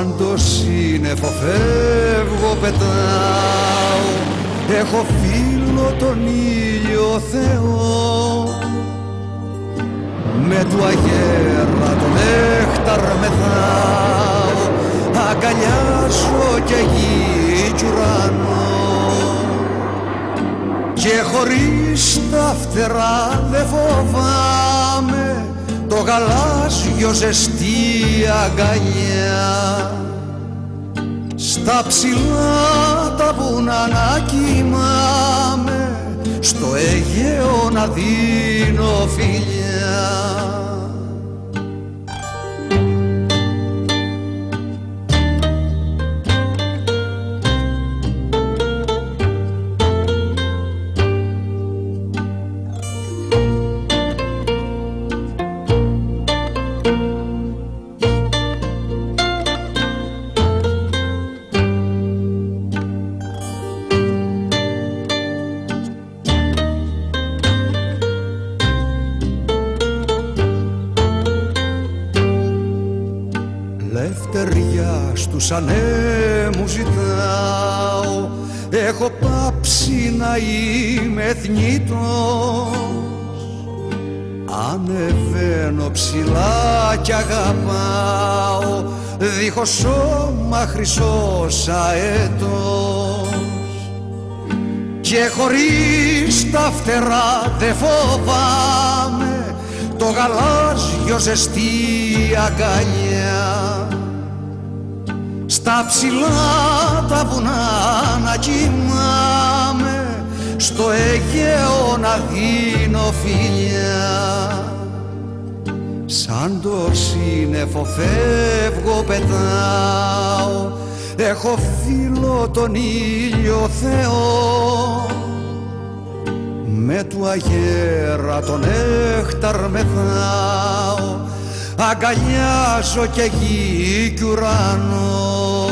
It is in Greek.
Σαν το σύννεφο φεύγω, πετάω, έχω φίλο τον ήλιο Θεό. Με του αγέρα τον νέχταρ μεθάω, αγκαλιάζω και γη κι ουρανό. Και χωρίς τα φτερά δε φοβάμαι το γαλάζιο ζεστή αγκαλιά. Στα ψηλά τα βουνά να κοιμάμαι, στο Αιγαίο να δίνω φιλιά. Λευτεριά στους ανέμους ζητάω, έχω πάψει να είμαι θνητός. Ανεβαίνω ψηλά κι αγαπάω, δίχως σώμα χρυσός αετός. Και χωρίς τα φτερά δε φοβάμαι το γαλάζιο ζεστή αγκαλιά. Στα ψηλά τα βουνά να κοιμάμαι, στο Αιγαίο να δίνω φιλιά. Σαν το σύννεφο φεύγω, πετάω, έχω φίλο τον ήλιο Θεό. Με του αγέρα τον νέχταρ μεθάω, αγκαλιάζω και γη κι ουρανό.